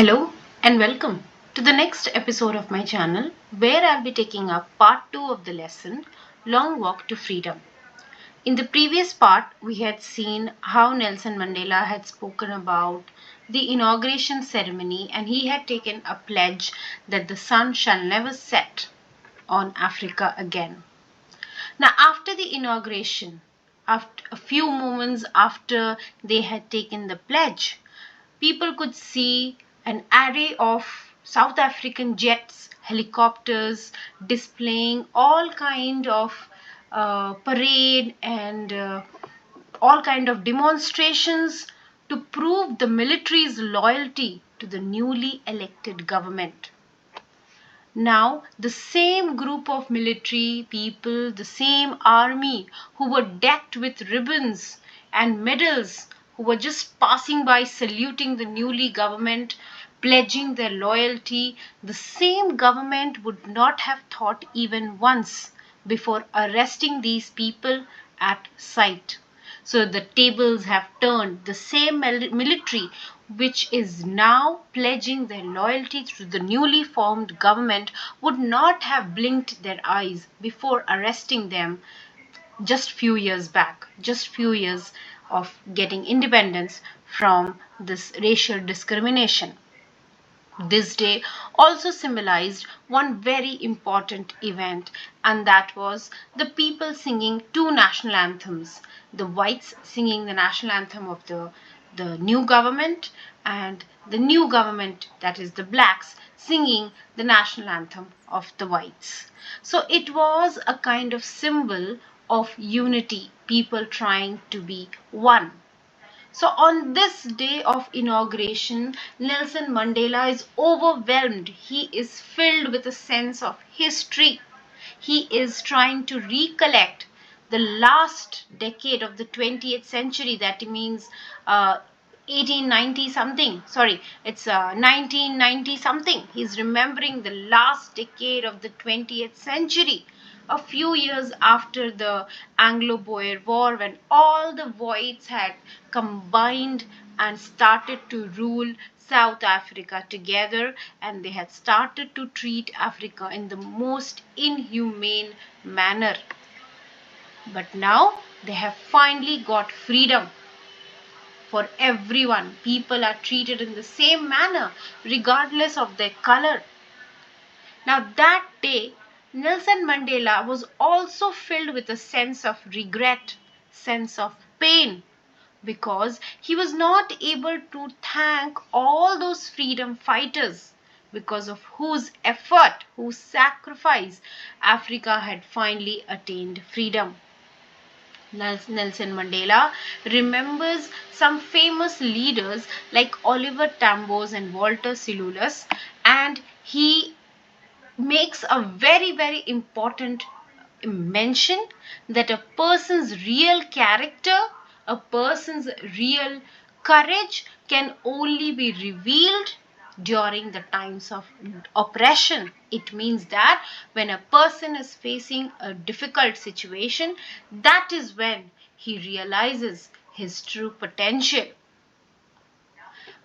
Hello and welcome to the next episode of my channel where I'll be taking up part 2 of the lesson Long Walk to Freedom. In the previous part, we had seen how Nelson Mandela had spoken about the inauguration ceremony and he had taken a pledge that the sun shall never set on Africa again. Now, after the inauguration, after a few moments after they had taken the pledge, people could see an array of South African jets, helicopters displaying all kind of parade and all kind of demonstrations to prove the military's loyalty to the newly elected government. Now, the same group of military people, the same army who were decked with ribbons and medals, who were just passing by saluting the newly government, pledging their loyalty, the same government would not have thought even once before arresting these people at sight. So the tables have turned. The same military which is now pledging their loyalty to the newly formed government would not have blinked their eyes before arresting them just few years back, just few years of getting independence from this racial discrimination. This day also symbolized one very important event, and that was the people singing two national anthems. The whites singing the national anthem of the new government, and the new government, that is the blacks, singing the national anthem of the whites. So it was a kind of symbol of unity, people trying to be one. So on this day of inauguration, Nelson Mandela is overwhelmed. He is filled with a sense of history. He is trying to recollect the last decade of the 20th century. That means 1890 something. Sorry, it's 1990 something. He's remembering the last decade of the 20th century, a few years after the Anglo-Boer War, when all the whites had combined and started to rule South Africa together, and they had started to treat Africa in the most inhumane manner. But now they have finally got freedom for everyone. People are treated in the same manner regardless of their color. Now, that day, Nelson Mandela was also filled with a sense of regret, sense of pain, because he was not able to thank all those freedom fighters because of whose effort, whose sacrifice, Africa had finally attained freedom. Nelson Mandela remembers some famous leaders like Oliver Tambo and Walter Silulus, and he makes a very important mention that a person's real character, a person's real courage can only be revealed during the times of oppression. It means that when a person is facing a difficult situation, that is when he realizes his true potential.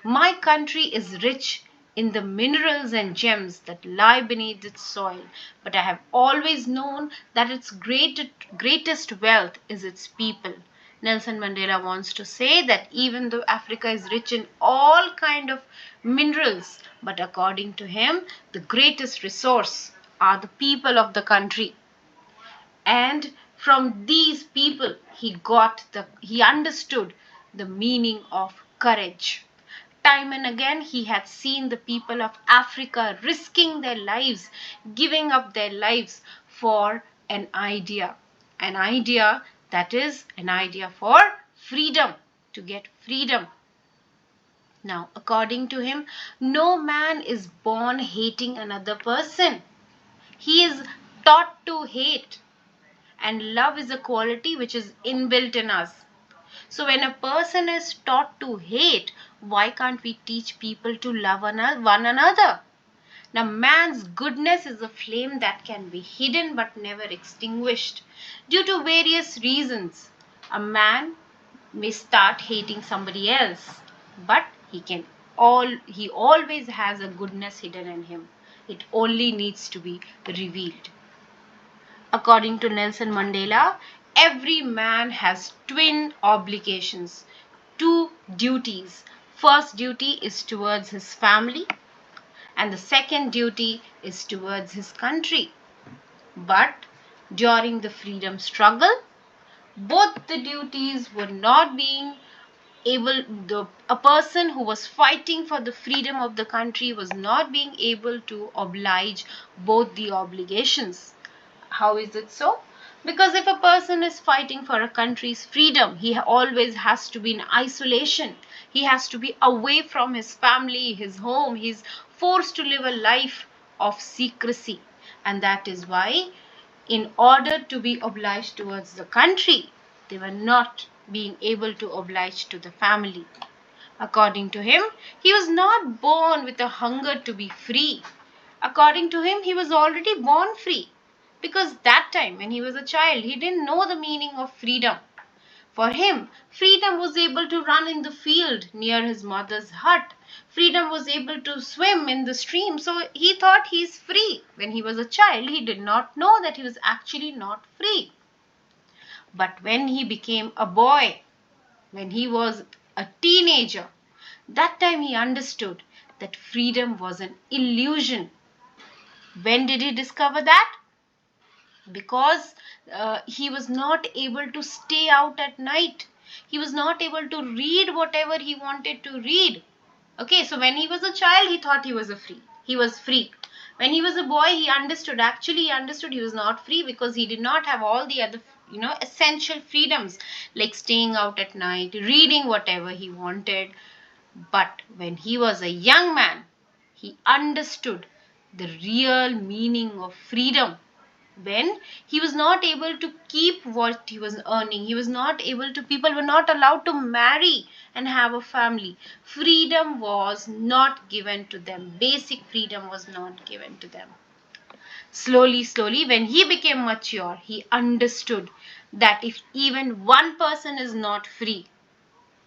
My country is rich in the minerals and gems that lie beneath its soil, but I have always known that its greatest wealth is its people. Nelson Mandela wants to say that even though Africa is rich in all kind of minerals, but according to him, the greatest resource are the people of the country. And from these people, he understood the meaning of courage. Time and again, he had seen the people of Africa risking their lives, giving up their lives for an idea that is an idea for freedom, to get freedom. Now, according to him, no man is born hating another person. He is taught to hate, and love is a quality which is inbuilt in us. So when a person is taught to hate, why can't we teach people to love one another? Now, man's goodness is a flame that can be hidden but never extinguished due to various reasons. A man may start hating somebody else, but he can he always has a goodness hidden in him. It only needs to be revealed. According to Nelson Mandela, every man has twin obligations, two duties. First duty is towards his family, and the second duty is towards his country. But during the freedom struggle, both the duties were not being a person who was fighting for the freedom of the country was not being able to oblige both the obligations. How is it so? Because if a person is fighting for a country's freedom, he always has to be in isolation. He has to be away from his family, his home. He's forced to live a life of secrecy. And that is why, in order to be obliged towards the country, they were not being able to oblige to the family. According to him, he was not born with a hunger to be free. According to him, he was already born free. Because that time, when he was a child, he didn't know the meaning of freedom. For him, freedom was able to run in the field near his mother's hut. Freedom was able to swim in the stream. So he thought he's free. When he was a child, he did not know that he was actually not free. But when he became a boy, when he was a teenager, that time he understood that freedom was an illusion. When did he discover that? Because he was not able to stay out at night. He was not able to read whatever he wanted to read. Okay, so when he was a child, he thought he was he was free. When he was a boy, he understood. Actually, he understood he was not free because he did not have all the other, essential freedoms like staying out at night, reading whatever he wanted. But when he was a young man, he understood the real meaning of freedom. When he was not able to keep what he was earning, he was not able to, people were not allowed to marry and have a family. Freedom was not given to them. Basic freedom was not given to them. Slowly, when he became mature, he understood that if even one person is not free,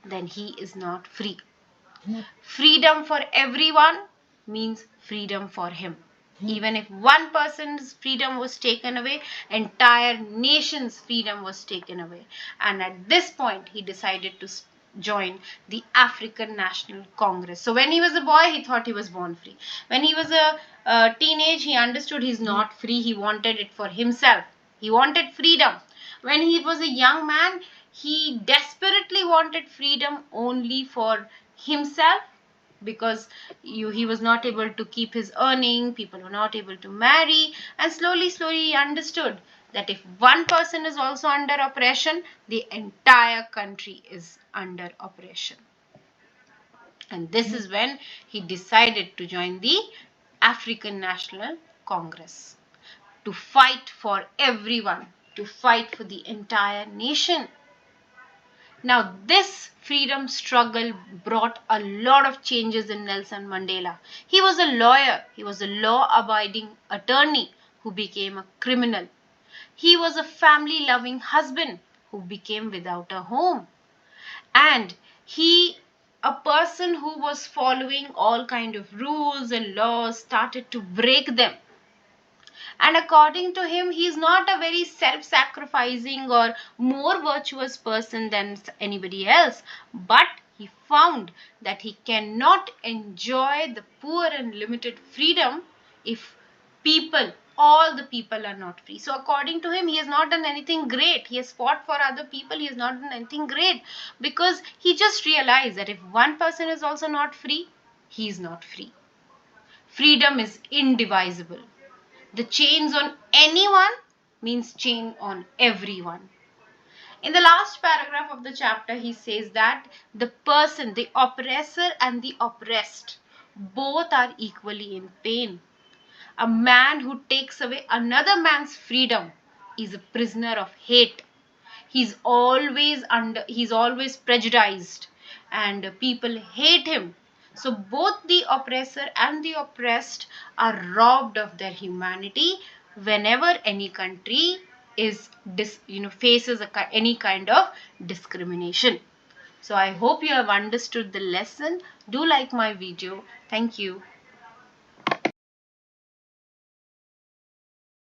then he is not free. Freedom for everyone means freedom for him. Even if one person's freedom was taken away, entire nation's freedom was taken away. And at this point, he decided to join the African National Congress. So when he was a boy, he thought he was born free. When he was a teenage, he understood he's not free. He wanted it for himself. He wanted freedom. When he was a young man, he desperately wanted freedom only for himself, because he was not able to keep his earning, people were not able to marry, and slowly he understood that if one person is also under oppression, the entire country is under oppression. And this is when he decided to join the African National Congress to fight for everyone, to fight for the entire nation. Now, this freedom struggle brought a lot of changes in Nelson Mandela. He was a lawyer. He was a law-abiding attorney who became a criminal. He was a family-loving husband who became without a home. And a person who was following all kind of rules and laws, started to break them. And according to him, he is not a very self-sacrificing or more virtuous person than anybody else. But he found that he cannot enjoy the poor and limited freedom if all the people are not free. So according to him, he has not done anything great. He has fought for other people. He has not done anything great, because he just realized that if one person is also not free, he is not free. Freedom is indivisible. The chains on anyone means chain on everyone. In the last paragraph of the chapter, he says that the person, the oppressor and the oppressed, both are equally in pain. A man who takes away another man's freedom is a prisoner of hate. He's always prejudiced, and people hate him. So both the oppressor and the oppressed are robbed of their humanity whenever any country faces any kind of discrimination. So I hope you have understood the lesson. Do like my video. Thank you.